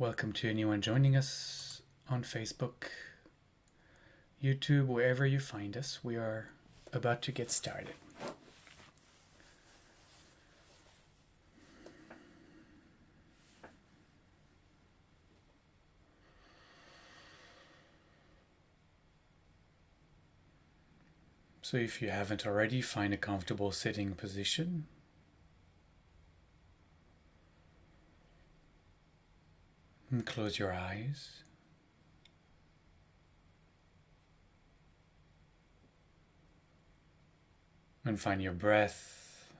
Welcome to anyone joining us on Facebook, YouTube, wherever you find us. We are about to get started. So if you haven't already, find a comfortable sitting position. And close your eyes. And find your breath.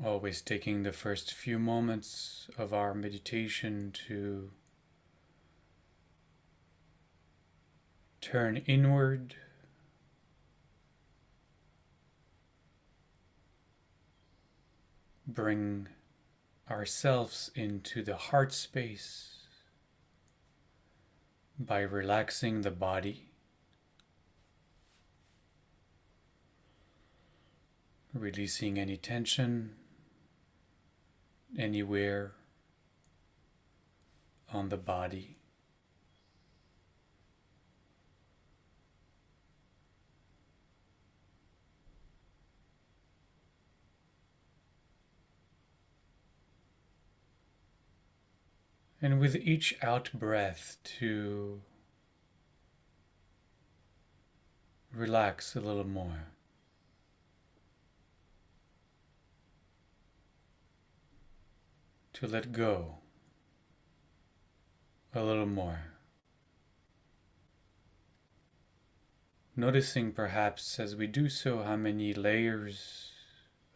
Always taking the first few moments of our meditation to turn inward, bring ourselves into the heart space by relaxing the body, releasing any tension anywhere on the body. And with each out breath to relax a little more. To let go a little more. Noticing perhaps as we do so how many layers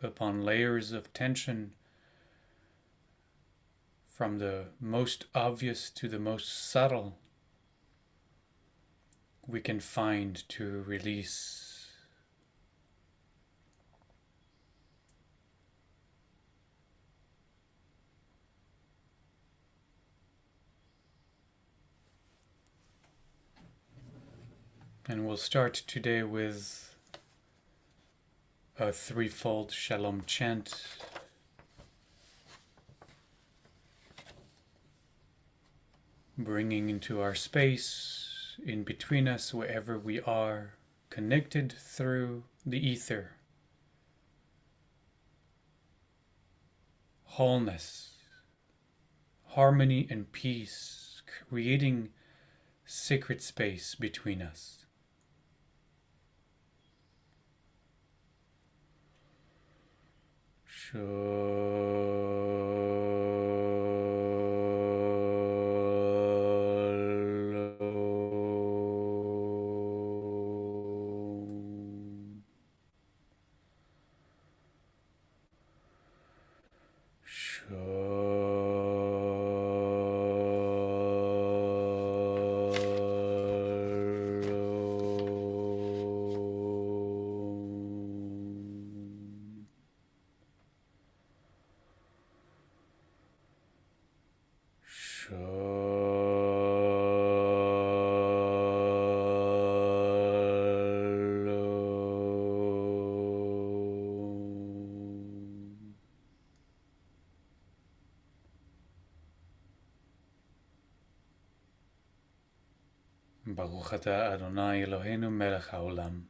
upon layers of tension, from the most obvious to the most subtle, we can find to release. And we'll start today with a threefold Shalom chant. Bringing into our space, in between us, wherever we are, connected through the ether, wholeness, harmony and peace, creating sacred space between us. ברוך אתה אדוני אלוהינו מלך העולם,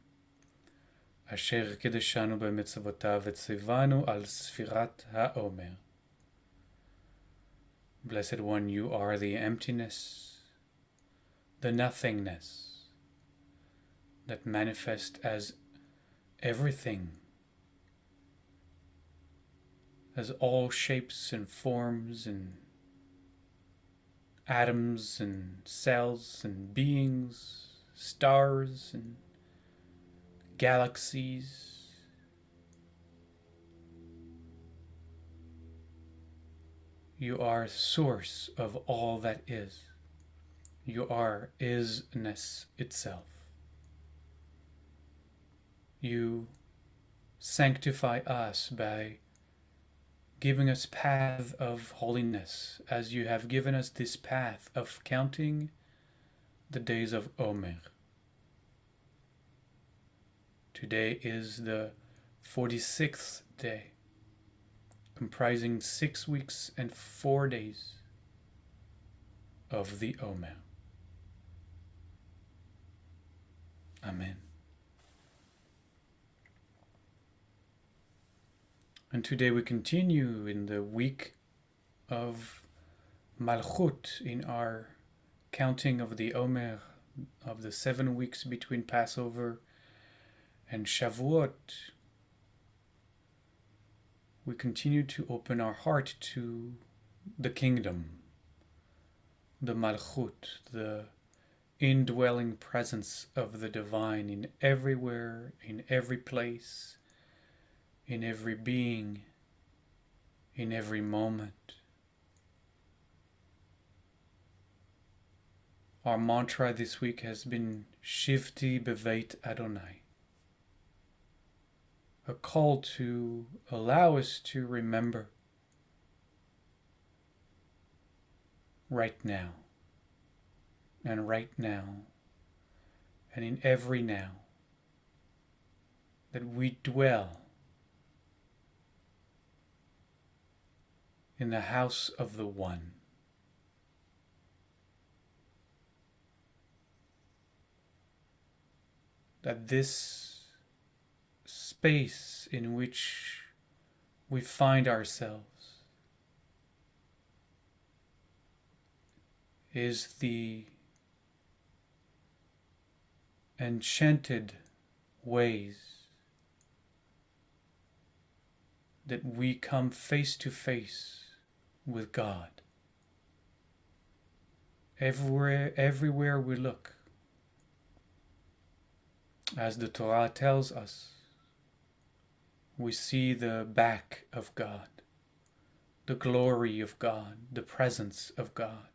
אשר קידשנו במצוותיו וציוונו על ספירת העומר. Blessed One, you are the emptiness, the nothingness that manifests as everything, as all shapes and forms and atoms and cells and beings, stars and galaxies. You are source of all that is. You are isness itself. You sanctify us by giving us path of holiness, as you have given us this path of counting the days of Omer. Today is the 46th day, comprising 6 weeks and 4 days of the Omer. Amen. And today we continue in the week of Malchut in our counting of the Omer of the 7 weeks between Passover and Shavuot. We continue to open our heart to the kingdom, the Malchut, the indwelling presence of the divine in everywhere, in every place, in every being, in every moment. Our mantra this week has been Shivti Beveit Adonai, a call to allow us to remember right now, and right now, and in every now, that we dwell in the house of the One. That this space in which we find ourselves is the enchanted ways that we come face to face with God. Everywhere we look, as the Torah tells us, we see the back of God, the glory of God, the presence of God.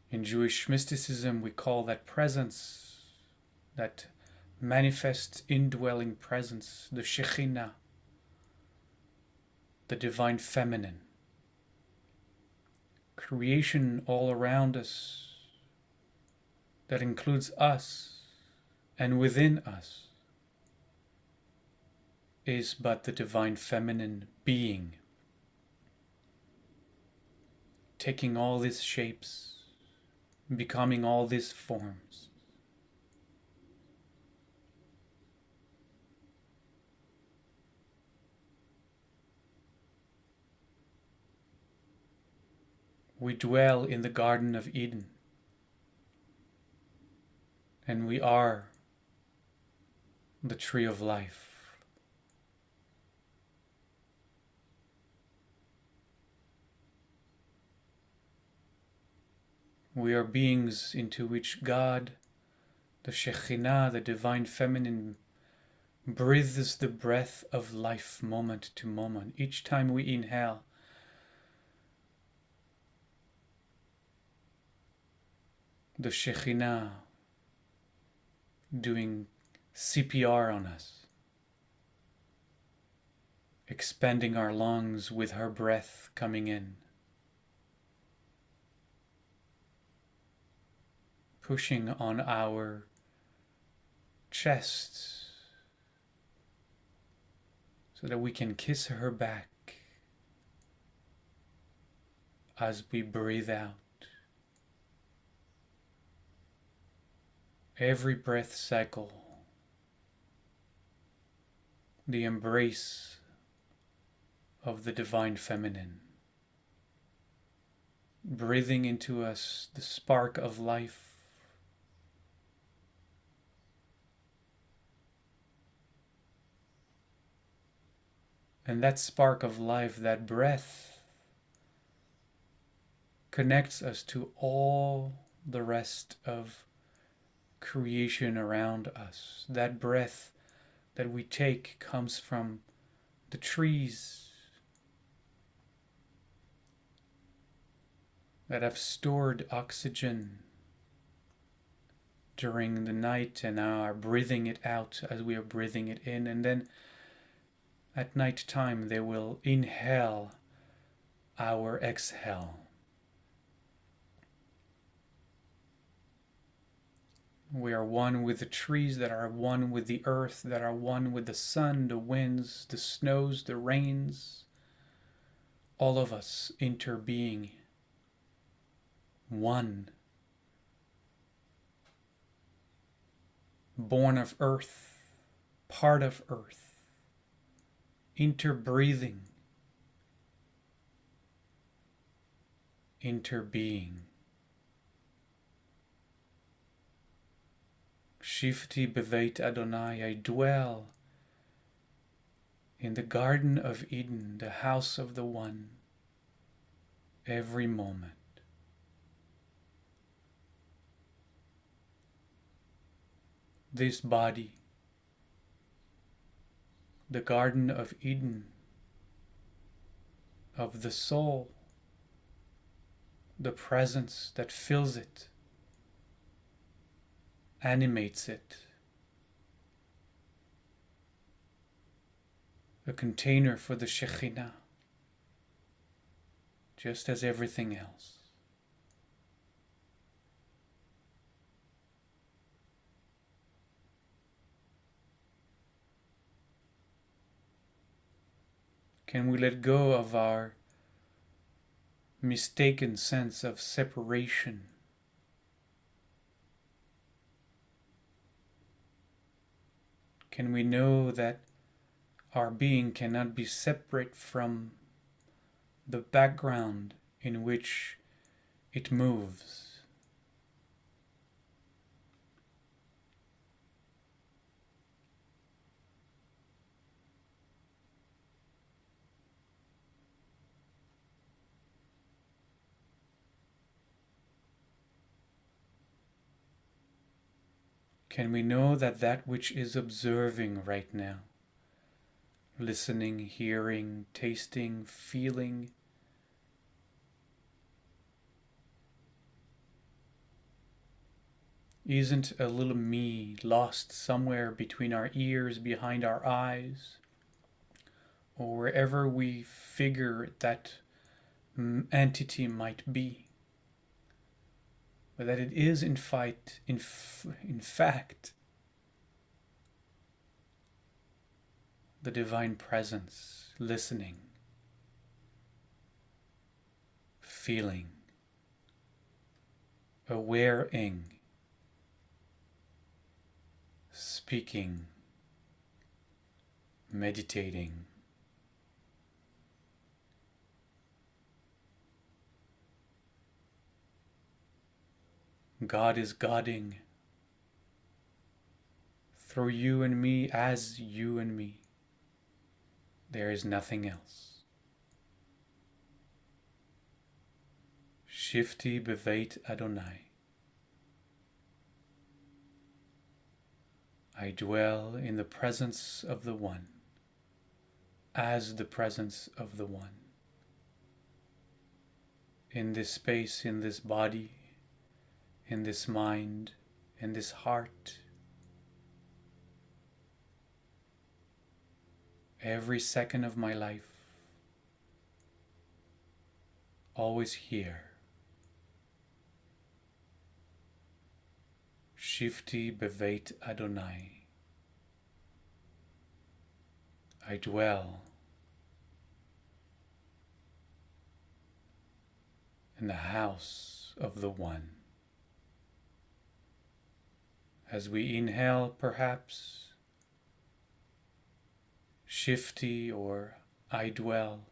In Jewish mysticism, we call that presence, that manifest indwelling presence, the Shekhinah, the divine feminine. Creation all around us that includes us and within us is but the divine feminine being, taking all these shapes, becoming all these forms. We dwell in the Garden of Eden, and we are the tree of life. We are beings into which God, the Shekhinah, the divine feminine, breathes the breath of life moment to moment. Each time we inhale, the Shekhinah doing CPR on us, expanding our lungs with her breath coming in, pushing on our chests so that we can kiss her back as we breathe out. Every breath cycle, the embrace of the divine feminine, breathing into us the spark of life, and that spark of life, that breath, connects us to all the rest of creation around us. That breath that we take comes from the trees that have stored oxygen during the night and now are breathing it out as we are breathing it in, and then at night time they will inhale our exhale. We are one with the trees, that are one with the earth, that are one with the sun, the winds, the snows, the rains. All of us interbeing. One. Born of earth, part of earth. Interbreathing. Interbeing. Shifti beveit Adonai, I dwell in the Garden of Eden, the house of the One, every moment. This body, the Garden of Eden, of the soul, the presence that fills it, animates it, a container for the Shekhinah, just as everything else. Can we let go of our mistaken sense of separation? Can we know that our being cannot be separate from the background in which it moves? Can we know that that which is observing right now, listening, hearing, tasting, feeling, isn't a little me lost somewhere between our ears, behind our eyes, or wherever we figure that entity might be? But that it is in fact the divine presence, listening, feeling, awareing, speaking, meditating. God is Godding through you and me, as you and me. There is nothing else. Shifti beveit Adonai. I dwell in the presence of the One, as the presence of the One. In this space, in this body, in this mind, in this heart. Every second of my life, always here. Shifti beveit Adonai. I dwell in the house of the One. As we inhale, perhaps, Shifti or I dwell.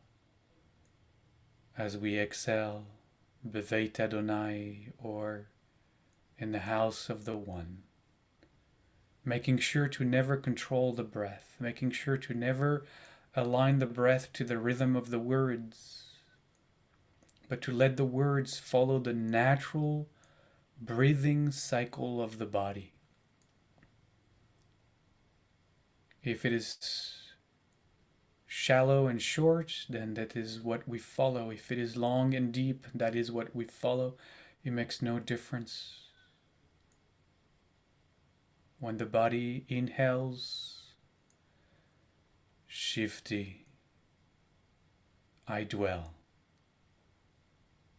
As we exhale, Beveit Adonai, or in the house of the One. Making sure to never control the breath, making sure to never align the breath to the rhythm of the words, but to let the words follow the natural breathing cycle of the body. If it is shallow and short, then that is what we follow. If it is long and deep, that is what we follow. It makes no difference. When the body inhales, Shifti, I dwell.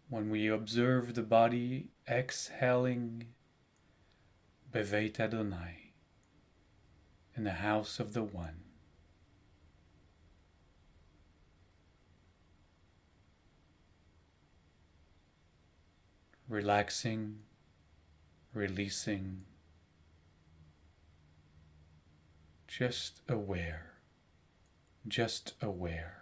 When we observe the body exhaling, Beveit Adonai, in the house of the One. Relaxing, releasing, just aware, just aware.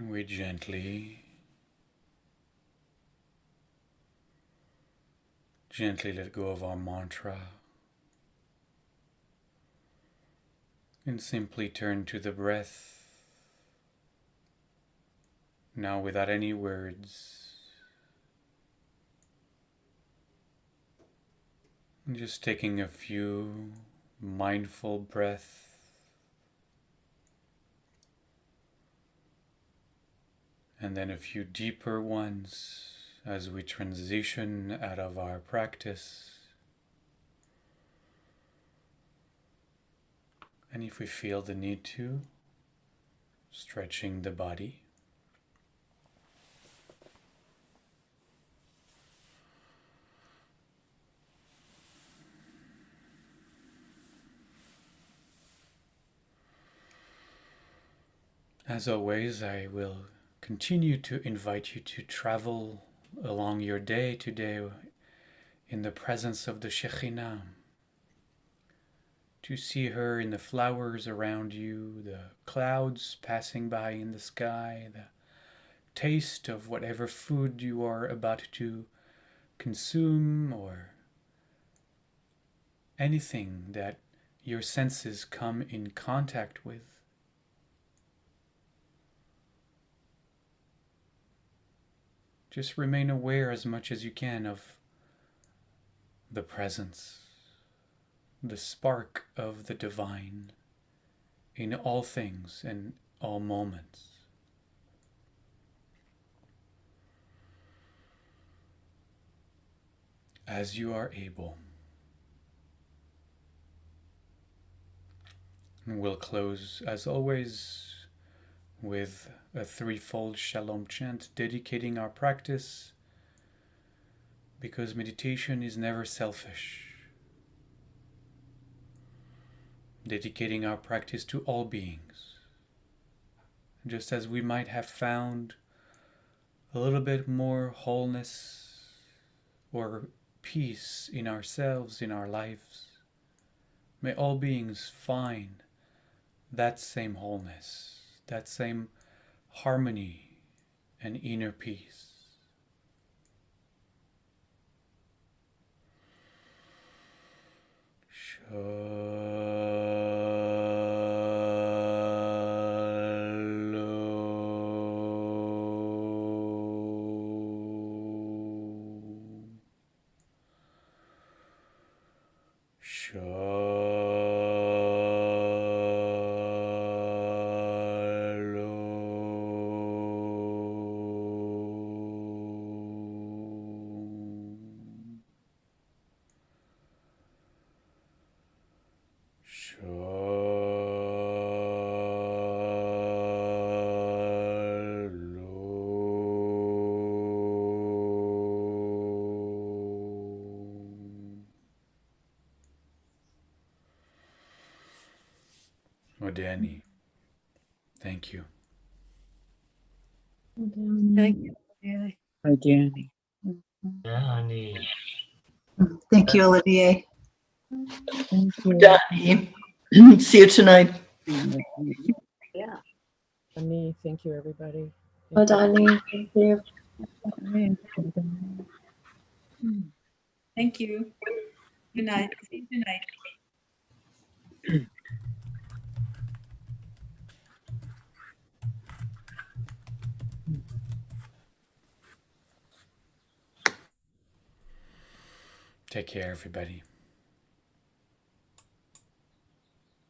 we gently let go of our mantra and simply turn to the breath, now without any words. Just taking a few mindful breaths, and then a few deeper ones as we transition out of our practice. And if we feel the need to, stretching the body. As always, I will continue to invite you to travel along your day today in the presence of the Shekhinah, to see her in the flowers around you, the clouds passing by in the sky, the taste of whatever food you are about to consume, or anything that your senses come in contact with. Just remain aware as much as you can of the presence, the spark of the divine in all things and all moments. As you are able. And we'll close, as always, with a threefold Shalom chant dedicating our practice, because meditation is never selfish. Dedicating our practice to all beings. Just as we might have found a little bit more wholeness or peace in ourselves, in our lives, may all beings find that same wholeness, that same harmony and inner peace. Odani, thank you. Thank you. Olivier. Danny. Danny. Thank you, Olivier. Thank you. Danny. See you tonight. Yeah. Danny, thank you, everybody. Oh, Donnie, thank you. Thank you. Good night. See you tonight. Take care, everybody.